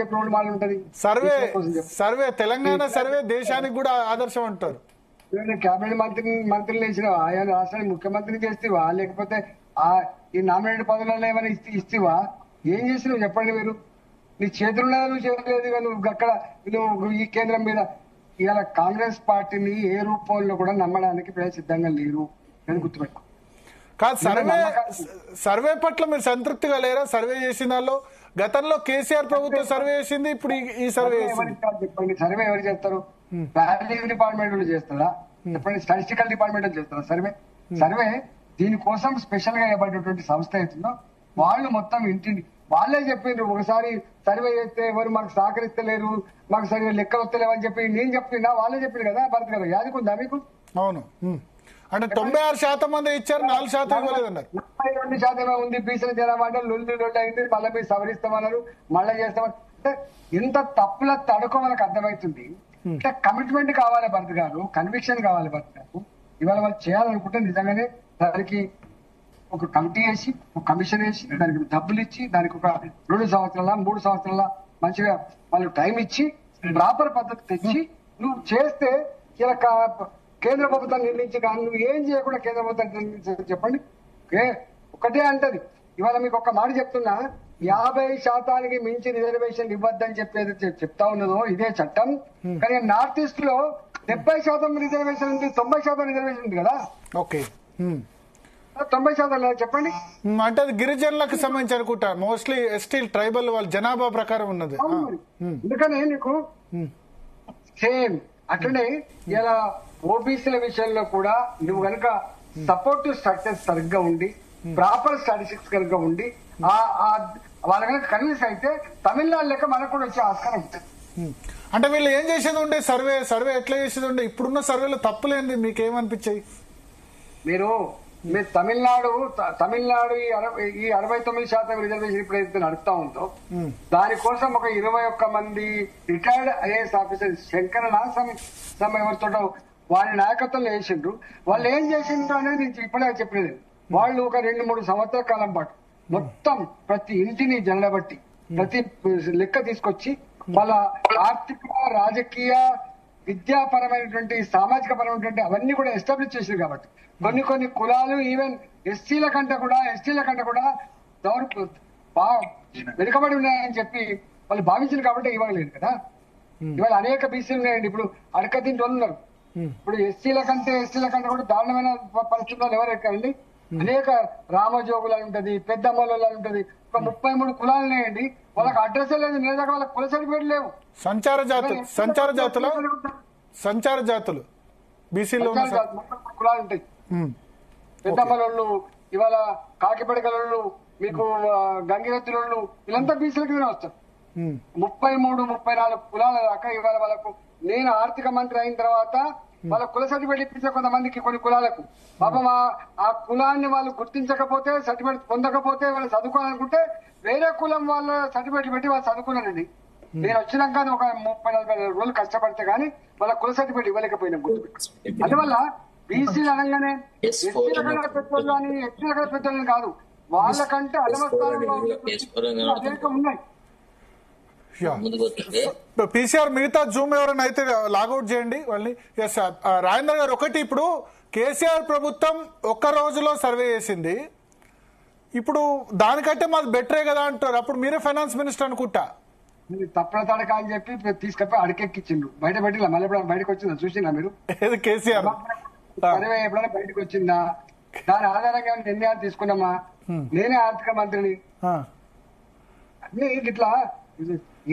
చెప్పి road mall ఉంటది. Survey Telangana survey దేశానికి కూడా ఆదర్శం అంటారు. కేబినెట్ మంత్రులు వేసినవా, ఆయన రాష్ట్రానికి ముఖ్యమంత్రిని చేస్తేవా, లేకపోతే ఈ నామినేటెడ్ పదవులలో ఏమైనా ఇస్తేవా, ఏం చేసినావు చెప్పండి మీరు? నీ చేతులున్నదా నువ్వు చేయలేదు. నువ్వు అక్కడ నువ్వు ఈ కేంద్రం మీద ఇవాళ కాంగ్రెస్ పార్టీని ఏ రూపంలో కూడా నమ్మడానికి ప్రజలు సిద్ధంగా లేరు అని గుర్తుపెట్టుకో. కాదు, సర్వే పట్ల మీరు సంతృప్తిగా లేరా? సర్వే చేసిన వాళ్ళు గతంలో కేసీఆర్ ప్రభుత్వం సర్వే చేసింది, ఇప్పుడు ఈ సర్వే చెప్పండి. సర్వే ఎవరు చేస్తారు? వాల్యూ డిపార్ట్మెంట్ వాళ్ళు చేస్తారా చెప్పండి? స్టాటిస్టికల్ డిపార్ట్మెంట్ చేస్తారా సర్వే? దీనికోసం స్పెషల్ గా ఏర్పడినటువంటి సంస్థ అవుతుందో వాళ్ళు మొత్తం ఇంటిని వాళ్ళే చెప్పిండ్రు. ఒకసారి సర్వే చేస్తే ఎవరు మాకు సహకరిస్తలేరు, మాకు సరిగ్గా లెక్కలు వస్తలేవు అని చెప్పి నేను చెప్తున్నా, వాళ్ళే చెప్పింది కదా. భరత్ గారు యాదకుందా మీకు? అవును, అంటే 96% మంది ఇచ్చారు, 4% ఇవ్వలేదన్నారు. 42% ఉంది. బీసీల జనాభా అంటే లొల్లి అయింది. మళ్ళీ మీరు సవరిస్తామన్నారు, మళ్ళీ చేస్తామన్నారు. అంటే ఇంత తప్పుల తడుకో మనకు అర్థమవుతుంది. అంటే కమిట్మెంట్ కావాలి భరత్ గారు, కన్విక్షన్ కావాలి భరత్ గారు. ఇవాళ వాళ్ళు చేయాలనుకుంటే నిజంగానే దానికి ఒక కమిటీ వేసి, ఒక కమిషన్ వేసి, దానికి డబ్బులు ఇచ్చి, దానికి ఒక 2 సంవత్సరాల 3 సంవత్సరాల మంచిగా వాళ్ళు టైం ఇచ్చి ప్రాపర్ పద్ధతి తెచ్చి నువ్వు చేస్తే ఇలా కేంద్ర ప్రభుత్వం నిర్ణయించి కానీ నువ్వు ఏం చేయకుండా కేంద్ర ప్రభుత్వం నిర్ణయించి చెప్పండి. ఒకటే అంటది. ఇవాళ మీకు ఒక మాట చెప్తున్నా, 50% మించి రిజర్వేషన్ ఇవ్వద్దని చెప్పేది చెప్తా ఉన్నదో ఇదే చట్టం. కానీ నార్త్ ఈస్ట్ లో 70% రిజర్వేషన్ ఉంది, 90% రిజర్వేషన్ ఉంది కదా. ఓకే, 90% లేదా చెప్పండి? అంటే అది గిరిజనులకు సంబంధించి అనుకుంటా, మోస్ట్లీ ఎస్టీ ట్రైబల్ వాళ్ళ జనాభా ప్రకారం ఉన్నది. అందుకనే నీకు సేమ్ అట్లనే ఇలా ఓబీసీల విషయంలో కూడా నువ్వు కనుక సపోర్టివ్ స్ట్రక్చర్ సరిగ్గా ఉండి, ప్రాపర్ స్టాటిస్టిక్స్ కనుక ఉండి వాళ్ళ కనుక కన్విన్స్ అయితే తమిళనాడు లెక్క మనకు కూడా వచ్చే ఆస్కారం ఉంటుంది. అంటే వీళ్ళు ఏం చేసేది ఉండే? సర్వే ఎట్లా చేసేది ఉండే? ఇప్పుడున్న సర్వేలో తప్పులేంది మీకేమనిపించాయి? మీరు తమిళనాడు ఈ 69% రిజర్వేషన్ ఇప్పుడైతే నడుస్తా ఉందో దానికోసం ఒక 21 మంది రిటైర్డ్ ఐఏఎస్ ఆఫీసర్ శంకరణ ఎవరితో వాళ్ళ నాయకత్వంలో వేసిండ్రు. వాళ్ళు ఏం చేసిండ్రు అనేది నేను ఇప్పుడే చెప్పలేదు. వాళ్ళు ఒక 2-3 సంవత్సరాల కాలం పాటు మొత్తం ప్రతి ఇంటిని జనబట్టి ప్రతి లెక్క తీసుకొచ్చి వాళ్ళ ఆర్థిక, రాజకీయ, విద్యాపరమైనటువంటి, సామాజిక పరమైనటువంటి అవన్నీ కూడా ఎస్టాబ్లిష్ చేసింది. కాబట్టి కొన్ని కులాలు ఈవెన్ ఎస్టీల కంటే కూడా వెనుకబడి ఉన్నాయని చెప్పి వాళ్ళు భావించింది కాబట్టి ఇవ్వలేదు కదా. ఇవాళ అనేక బీసీలు ఉన్నాయండి. ఇప్పుడు అడకతింటి వాళ్ళు ఉన్నారు. ఇప్పుడు ఎస్టీల కంటే కూడా దారుణమైన పరిస్థితుల్లో ఎవరు ఎక్కండి. అనేక రామజోగులు ఉంటది, పెద్దమ్మలు ఉంటది. ఒక 33 కులాలు ఉన్నాయండి. వాళ్ళకి అడ్రస్ లేదు, నేదాకా వాళ్ళకి కుల సర్టిఫికేట్ లేవు. సంచార జాతులు బీసీలో కులాలు ఉంటాయి. పెద్దమ్మలు, ఇవాళ కాకిపడగలు, మీకు గంగిరెత్తులు, వీళ్ళంతా బీసీల కింద వస్తారు. 33-34 కులాల దాకా ఇవాళ వాళ్ళకు నేను ఆర్థిక మంత్రి అయిన తర్వాత వాళ్ళ కుల సర్టిఫికేట్ ఇప్పించే కొంతమందికి, కొన్ని కులాలకు పాపం ఆ కులాన్ని వాళ్ళు గుర్తించకపోతే, సర్టిఫికేట్ పొందకపోతే వాళ్ళు చదువుకోవాలనుకుంటే వేరే కులం వాళ్ళ సర్టిఫికేట్ పెట్టి వాళ్ళు చదువుకున్నారండి. నేను వచ్చినాక ఒక 30-40 రోజులు కష్టపడితే గానీ వాళ్ళ కుల సర్టిఫికేట్ ఇవ్వలేకపోయినా గుర్తుపెట్టి. అందువల్ల బీసీలు అనగానే ఎస్టీల కన్నా పెద్దోళ్ళు అని, ఎస్టీల కన్నా పెద్దోళ్ళని కాదు, వాళ్ళకంటే అలవస్థానంలో ఉన్నాయి. పీసీఆర్ మిగతా జూమ్ ఎవరైనా అయితే లాగౌట్ చేయండి వాళ్ళని. ఎస్ రాజేందర్ గారు, ఒకటి ఇప్పుడు కేసీఆర్ ప్రభుత్వం ఒక్క రోజులో సర్వే చేసింది, ఇప్పుడు దానికంటే మాది బెటరే కదా అంటారు. అప్పుడు మీరే ఫైనాన్స్ మినిస్టర్ అనుకుంటా. తప్పల తడక అని చెప్పి తీసుకపోయి అడికెక్కిచ్చిండు. బయట పెట్టిలా, మళ్ళీ ఎప్పుడైనా బయటకు వచ్చిందా చూసిందా మీరు? కేసీఆర్ సర్వే ఎప్పుడైనా బయటకు వచ్చిందా? దాని ఆధారంగా నిర్ణయాలు తీసుకున్నామా? నేనే ఆర్థిక మంత్రిని అన్ని ఇట్లా.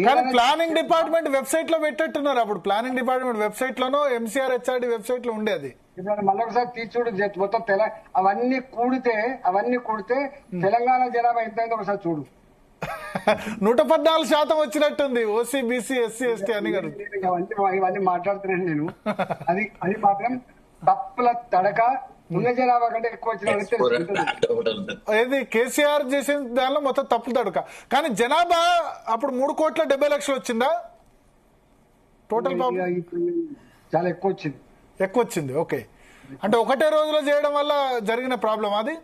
కానీ ప్లానింగ్ డిపార్ట్మెంట్ వెబ్సైట్ లో పెట్టట్టున్నారు. అప్పుడు ప్లానింగ్ డిపార్ట్మెంట్ వెబ్సైట్ లోనో ఎంసీఆర్ హెచ్ఆర్డి వెబ్సైట్ లో ఉండేది. ఇప్పుడు మళ్ళొకసారి తీర్చుడు మొత్తం అవన్నీ కూడితే తెలంగాణ జనాభా ఎంత అయిందో ఒకసారి చూడు. 114% వచ్చినట్టుంది ఓసీ, బీసీ, ఎస్సీ, ఎస్టీ అని. ఇవన్నీ మాట్లాడుతున్నాను నేను. అది మాత్రం తప్పుల తడక. ఉన్న జనాభా కంటే ఎక్కువ వచ్చిన ఏది కేసీఆర్ చేసిన దానిలో మొత్తం తప్పులు తడక. కానీ జనాభా అప్పుడు 3,70,00,000 వచ్చిందా టోటల్? చాలా ఎక్కువ వచ్చింది. ఓకే, అంటే ఒకటే రోజులో చేయడం వల్ల జరిగిన ప్రాబ్లం అది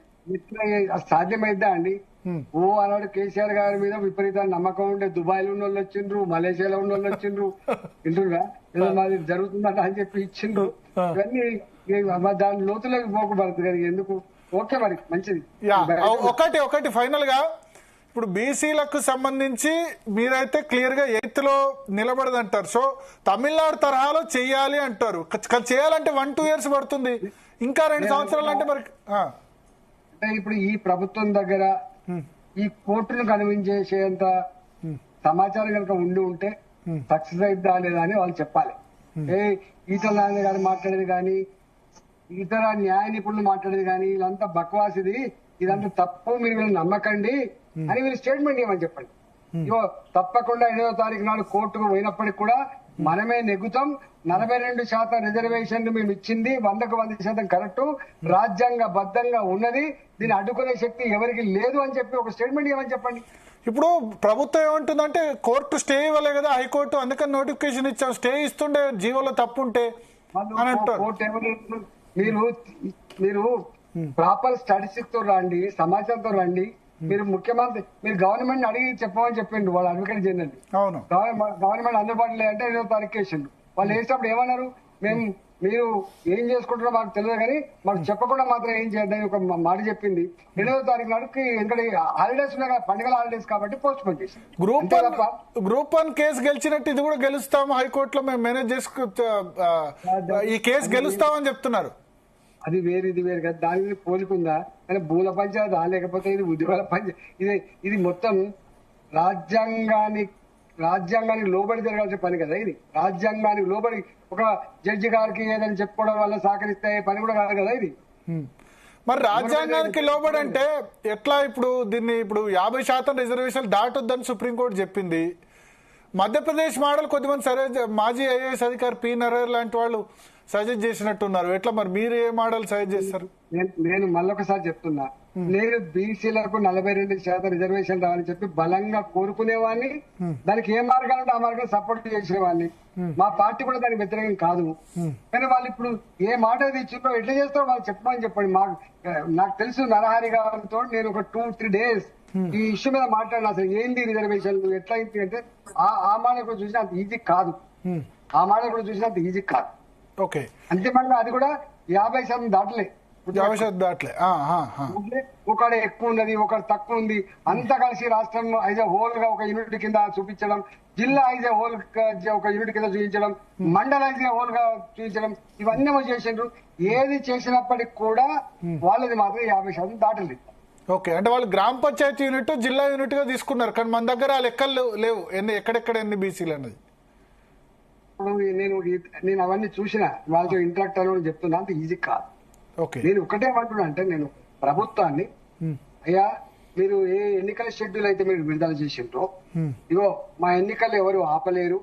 సాధ్యమైద్దా అండి? ఓ అన్నాడు కేసీఆర్ గారి మీద విపరీతమైన నమ్మకం ఉండే దుబాయ్ లో ఉన్న వాళ్ళు వచ్చిండ్రు, మలేషియాలో ఉన్న వాళ్ళు వచ్చిండ్రు, వింటున్నా ఏదో మాది జరుగుతుందట అని చెప్పి ఇచ్చిండ్రు. ఇవన్నీ దాని లోతులోకి పోకూడదు కదా ఎందుకు. ఓకే మరి మంచిది. ఒకటి ఫైనల్ గా ఇప్పుడు బీసీలకు సంబంధించి మీరైతే క్లియర్ గా 8th లో నిలబడదంటారు. సో తమిళనాడు తరహాలో చెయ్యాలి అంటారు. చేయాలంటే 1-2 years పడుతుంది, ఇంకా 2 సంవత్సరాలు అంటే మరి అంటే ఇప్పుడు ఈ ప్రభుత్వం దగ్గర ఈ కోర్టును కనిపించేసేంత సమాచారం కనుక ఉంటే సక్సెస్ అయిద్దా లేదా అని వాళ్ళు చెప్పాలి. ఈటల నారాయణ గారు మాట్లాడేది కానీ ఇతర న్యాయ నిపుణులు మాట్లాడేది కానీ ఇదంతా బక్వాస్, ఇదంతా తప్పు, మీరు వీళ్ళని నమ్మకండి అని మీరు స్టేట్మెంట్ ఇవ్వమని చెప్పండి. ఇగో తప్పకుండా 8వ తారీఖు నాడు కోర్టుకు పోయినప్పటికి కూడా మనమే నెగ్గుతాం, 42% రిజర్వేషన్ మేము ఇచ్చింది 100కు 100% కరెక్ట్, రాజ్యాంగ బద్దంగా ఉన్నది, దీన్ని అడ్డుకునే శక్తి ఎవరికి లేదు అని చెప్పి ఒక స్టేట్మెంట్ ఇవ్వమని చెప్పండి. ఇప్పుడు ప్రభుత్వం ఏమంటుందంటే కోర్టు స్టే ఇవ్వలే కదా హైకోర్టు, అందుకని నోటిఫికేషన్ ఇచ్చాం, స్టే ఇస్తుండే జీవోలో తప్పు ఉంటే అని అంటారు. మీరు ప్రాపర్ స్టాటిస్టిక్స్ తో రండి, సమాచారంతో రండి. మీరు ముఖ్యమంత్రి మీరు గవర్నమెంట్ అడిగి చెప్పమని చెప్పిండు వాళ్ళు అడ్వకేట్ జనరల్. అవును, గవర్నమెంట్ అందుబాటులో అంటే 8వ తారీఖు వేసిండు. వాళ్ళు వేసినప్పుడు ఏమన్నారు, మీరు ఏం చేసుకుంటారో మాకు తెలియదు కానీ మాకు చెప్పకుండా మాత్రం ఏం చేద్దాం ఒక మాట చెప్పింది. 8వ తారీఖు నాడుకి ఎందుకంటే హాలిడేస్ ఉన్నాయి కదా, పండుగల హాలిడేస్ కాబట్టి పోస్ట్ పోన్ చేసి గ్రూప్ 1 కేసు గెలిచినట్టు ఇది కూడా గెలుస్తాము, హైకోర్టులో మేము మేనేజ్ చేసుకు ఈ కేసు గెలుస్తామని చెప్తున్నారు. అది వేరు ఇది వేరు కదా, దాని పోలికుందా కానీ భూల పంచాయతీ లేకపోతే ఇది ఉద్యోగాల పంచాయతీ. ఇది మొత్తం రాజ్యాంగానికి లోబడి జరగాల్సిన పని కదా. ఇది రాజ్యాంగానికి లోబడి ఒక జడ్జి గారికి ఏదని చెప్పుకోవడం వల్ల సహకరిస్తే పని కూడా కాదు కదా ఇది. మరి రాజ్యాంగానికి లోబడి అంటే ఎట్లా? ఇప్పుడు దీన్ని ఇప్పుడు 50% రిజర్వేషన్ దాటొద్దని సుప్రీంకోర్టు చెప్పింది. మధ్యప్రదేశ్ మోడల్ కొద్దిమంది సరే మాజీ ఐఏఎస్ అధికారి పి నరహర్ లాంటి వాళ్ళు సజెస్ట్ చేసినట్టున్నారు. ఎట్లా మరి మీరు ఏ మోడల్ సజెస్ట్ చేస్తారు? నేను మళ్ళొకసారి చెప్తున్నా, నేను బీసీలకు 42% రిజర్వేషన్ రావాలని చెప్పి బలంగా కోరుకునేవాడిని. దానికి ఏ మార్గాలు ఉంటే ఆ మార్గాలు సపోర్ట్ చేసేవాడిని. మా పార్టీ కూడా దానికి వ్యతిరేకం కాదు. కానీ వాళ్ళు ఇప్పుడు ఏ మాట ఇచ్చిందో ఎట్లా చేస్తారో వాళ్ళు చెప్పమని చెప్పండి. నాకు తెలుసు నరహరి గారితో నేను ఒక 2-3 days ఈ ఇష్యూ మీద మాట్లాడిన. అసలు ఏంది రిజర్వేషన్ ఎట్లా అయింది అంటే ఆ మాట కూడా చూసినా అంత ఈజీ కాదు. ఓకే, అంతిమంగా అది కూడా 50% దాటలే. ఒకడ ఎక్కువ ఉన్నది, ఒకటి తక్కువ ఉంది, అంతా కలిసి రాష్ట్రం ఐజ్ హోల్ గా ఒక యూనిట్ కింద చూపించడం, జిల్లా ఐజ్ హోల్ ఒక యూనిట్ కింద చూపించడం, మండల ఐజ్ హోల్ గా చూపించడం, ఇవన్నీ చేసిండ్రు. ఏది చేసినప్పటికి కూడా వాళ్ళది మాత్రం 50% దాటలేదు. ఓకే, అంటే వాళ్ళు గ్రామ పంచాయతీ యూనిట్ జిల్లా యూనిట్ గా తీసుకున్నారు, కానీ మన దగ్గర ఆ లెక్కలు లేవు ఎక్కడెక్కడ ఎన్ని బీసీలు అన్నది. ఇప్పుడు నేను అవన్నీ చూసిన వాళ్ళతో ఇంటరాక్ట్ అని చెప్తున్నా, అంత ఈజీ కాదు. నేను ఒకటే అంటున్నా అంటే నేను ప్రభుత్వాన్ని, అయ్యా మీరు ఏ ఎన్నికల షెడ్యూల్ అయితే మీరు విడుదల చేసిండ్రో, ఇగో మా ఎన్నికలు ఎవరు ఆపలేరు,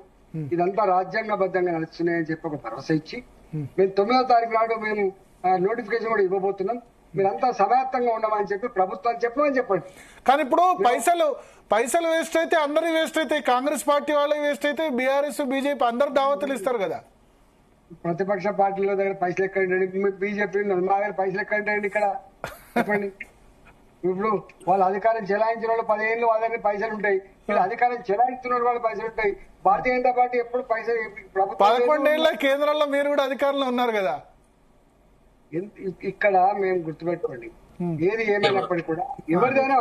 ఇదంతా రాజ్యాంగబద్ధంగా నడుస్తున్నాయని చెప్పి ఒక భరోసా ఇచ్చి మేము 9వ తారీఖు నాడు మేము నోటిఫికేషన్ కూడా ఇవ్వబోతున్నాం, మీరంతా సమాయత్తంగా ఉండమని చెప్పి ప్రభుత్వాన్ని చెప్పమని చెప్పండి. కానీ ఇప్పుడు పైసలు వేస్ట్ అయితే అందరి వేస్ట్ అయితే, కాంగ్రెస్ పార్టీ వాళ్ళకి వేస్ట్ అయితే, బీఆర్ఎస్ బీజేపీ అందరు దావతులు ఇస్తారు కదా. ప్రతిపక్ష పార్టీల దగ్గర పైసలు ఎక్కడండి, బీజేపీ మా దగ్గర పైసలు ఎక్కడండి ఇక్కడ చెప్పండి. ఇప్పుడు వాళ్ళ అధికారం చెలాయించిన వాళ్ళు 10 ఏళ్ళు వాళ్ళ దగ్గర పైసలు ఉంటాయి, వీళ్ళు అధికారం చెలాయిస్తున్న వాళ్ళు పైసలు ఉంటాయి. భారతీయ జనతా పార్టీ ఎప్పుడు పైసలు 11 ఏళ్ళ కేంద్రంలో మీరు కూడా అధికారంలో ఉన్నారు కదా. ఇక్కడ మేము గుర్తుపెట్టుకోండి, ఏది ఏమైనప్పటికీ కూడా ఎవరిదైనా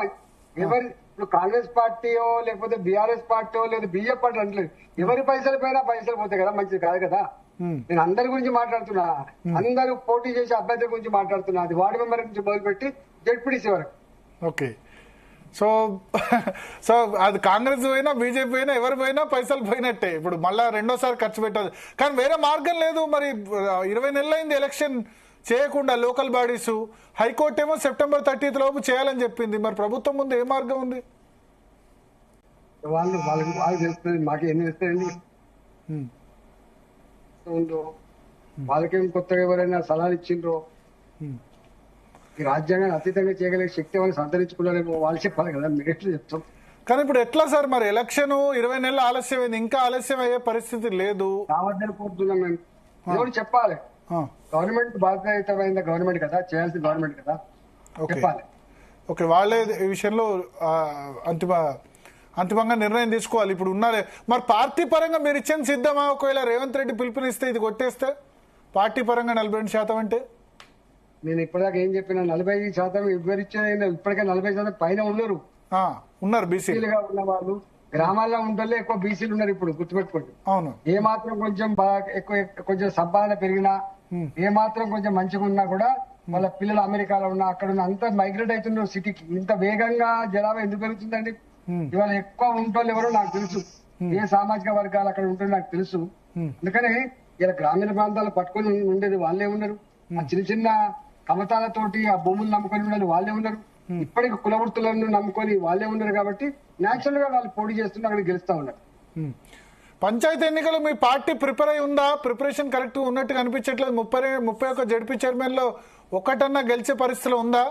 ఇప్పుడు కాంగ్రెస్ పార్టీయో లేకపోతే బీఆర్ఎస్ పార్టీయో లేదా బీజేపీ పార్టీ అంటలేదు, ఎవరి పైసలు పైన పైసలు పోతాయి కదా, మంచిది కాదు కదా. నేను అందరి గురించి మాట్లాడుతున్నా, అందరూ పోటీ చేసే అభ్యర్థుల గురించి మాట్లాడుతున్నా, అది వార్డు మెంబర్ నుంచి మొదలుపెట్టి జెడ్పీటీసీ వరకు. ఓకే, సో అది కాంగ్రెస్ పోయినా బీజేపీ పోయినా ఎవరు పోయినా పైసలు పోయినట్టే. ఇప్పుడు మళ్ళా రెండోసారి ఖర్చు పెట్టదు, కానీ వేరే మార్గం లేదు. మరి 20 నెలలు అయింది ఎలక్షన్ చేయకుండా లోకల్ బాడీస్, హైకోర్టు ఏమో September 30th లోపు చేయాలని చెప్పింది. మరి ప్రభుత్వం ముందు ఏ మార్గం ఉంది? వాళ్ళకి తెలుస్తుంది, మాకు ఎన్ని తెలుస్తాయండి. వాళ్ళకేం కొత్తగా ఎవరైనా సలహాలు ఇచ్చిండ్రో, ఈ రాజ్యాంగాన్ని అతీతంగా చేయగలిగే శక్తి వాళ్ళని సంతరించుకున్నారేమో వాళ్ళు చెప్పాలి కదా, మీరు ఎట్లా చెప్తాం. కానీ ఇప్పుడు ఎట్లా సార్ మరి ఎలక్షన్ 20 నెలలు ఆలస్యమైంది, ఇంకా ఆలస్యం అయ్యే పరిస్థితి లేదు. రావద్దని కోరుతున్నాం మేము, ఎవరు చెప్పాలి. గవర్నమెంట్ బాధ్యతమైన గవర్నమెంట్ కదా, చేయాల్సిన గవర్నమెంట్ కదా, చెప్పాలి. ఓకే, వాళ్ళే ఈ విషయంలో అంతిమంగా నిర్ణయం తీసుకోవాలి. ఇప్పుడు ఉన్నారే మరి పార్టీ పరంగా మీరు ఇచ్చిన సిద్ధమా? ఒకవేళ రేవంత్ రెడ్డి పిలుపునిస్తే ఇది కొట్టేస్తే పార్టీ పరంగా 42% అంటే నేను ఇప్పటిదాకా ఏం చెప్పినా 40% వివరించే ఇప్పటికే 40% పైన ఉన్నారు బీసీలుగా ఉన్న వాళ్ళు. గ్రామాల్లో ఉంటే ఎక్కువ బీసీలు ఉన్నారు. ఇప్పుడు గుర్తుపెట్టుకోండి. అవును, ఏ మాత్రం కొంచెం ఎక్కువ కొంచెం సంపాదన పెరిగినా, ఏ మాత్రం కొంచెం మంచిగా ఉన్నా కూడా వాళ్ళ పిల్లలు అమెరికాలో ఉన్నా అక్కడ ఉన్న అంతా మైగ్రేట్ అవుతున్నారు సిటీకి. ఇంత వేగంగా జనాభా ఎందుకు పెరుగుతుందండి? ఇవాళ ఎక్కువ ఉంటోళ్ళు ఎవరో నాకు తెలుసు, ఏ సామాజిక వర్గాలు అక్కడ ఉంటుందో నాకు తెలుసు. అందుకని ఇలా గ్రామీణ ప్రాంతాలు పట్టుకొని ఉండేది వాళ్ళే ఉన్నారు. ఆ చిన్న చిన్న కమతాలతోటి ఆ భూములు నమ్ముకొని ఉండేది వాళ్ళే ఉన్నారు. ఇప్పటికి కుల వృత్తులను నమ్ముకొని వాళ్ళే ఉన్నారు. కాబట్టి నేచురల్ గా వాళ్ళు పోటీ చేస్తున్నారు, అక్కడ గెలుస్తా ఉన్నారు. పంచాయతీ ఎన్నికలు మీ పార్టీ ప్రిపేర్ అయి ఉందా? ప్రిపరేషన్ కరెక్ట్ ఉన్నట్టుగా అనిపించట్లేదు. 31 జడ్పీ చైర్మన్ లో ఒకటన్నా గెలిచే పరిస్థితిలో ఉందా?